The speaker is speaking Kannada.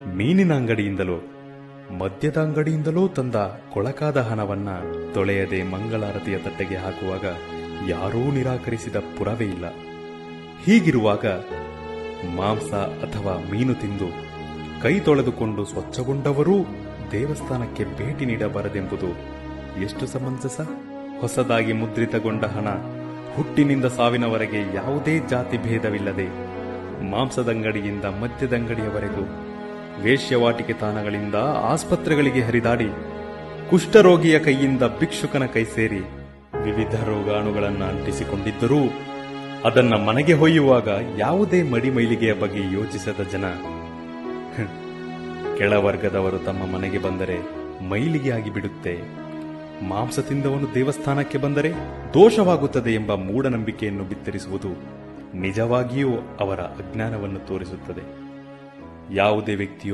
ಮೀನಿನ ಅಂಗಡಿಯಿಂದಲೋ ಮದ್ಯದ ಅಂಗಡಿಯಿಂದಲೋ ತಂದ ಕೊಳಕಾದ ಹಣವನ್ನ ತೊಳೆಯದೆ ಮಂಗಳಾರತಿಯ ತಟ್ಟೆಗೆ ಹಾಕುವಾಗ ಯಾರೂ ನಿರಾಕರಿಸಿದ ಪುರಾವೆ ಇಲ್ಲ. ಹೀಗಿರುವಾಗ ಮಾಂಸ ಅಥವಾ ಮೀನು ತಿಂದು ಕೈ ತೊಳೆದುಕೊಂಡು ಸ್ವಚ್ಛಗೊಂಡವರೂ ದೇವಸ್ಥಾನಕ್ಕೆ ಭೇಟಿ ನೀಡಬಾರದೆಂಬುದು ಎಷ್ಟು ಸಮಂಜಸ? ಹೊಸದಾಗಿ ಮುದ್ರಿತಗೊಂಡ ಹಣ ಹುಟ್ಟಿನಿಂದ ಸಾವಿನವರೆಗೆ ಯಾವುದೇ ಜಾತಿ ಭೇದವಿಲ್ಲದೆ ಮಾಂಸದಂಗಡಿಯಿಂದ ಮದ್ಯದಂಗಡಿಯವರೆಗೂ ವೇಶ್ಯವಾಟಿಕೆ ತಾಣಗಳಿಂದ ಆಸ್ಪತ್ರೆಗಳಿಗೆ ಹರಿದಾಡಿ ಕುಷ್ಠರೋಗಿಯ ಕೈಯಿಂದ ಭಿಕ್ಷುಕನ ಕೈ ಸೇರಿ ವಿವಿಧ ರೋಗಾಣುಗಳನ್ನು ಅಂಟಿಸಿಕೊಂಡಿದ್ದರೂ ಅದನ್ನ ಮನೆಗೆ ಹೊಯ್ಯುವಾಗ ಯಾವುದೇ ಮಡಿಮೈಲಿಗೆಯ ಬಗ್ಗೆ ಯೋಚಿಸದ ಜನ ಕೆಳವರ್ಗದವರು ತಮ್ಮ ಮನೆಗೆ ಬಂದರೆ ಮೈಲಿಗೆ ಆಗಿ ಬಿಡುತ್ತೆ, ಮಾಂಸ ತಿಂದವನು ದೇವಸ್ಥಾನಕ್ಕೆ ಬಂದರೆ ದೋಷವಾಗುತ್ತದೆ ಎಂಬ ಮೂಢನಂಬಿಕೆಯನ್ನು ಬಿತ್ತರಿಸುವುದು ನಿಜವಾಗಿಯೂ ಅವರ ಅಜ್ಞಾನವನ್ನು ತೋರಿಸುತ್ತದೆ. ಯಾವುದೇ ವ್ಯಕ್ತಿಯು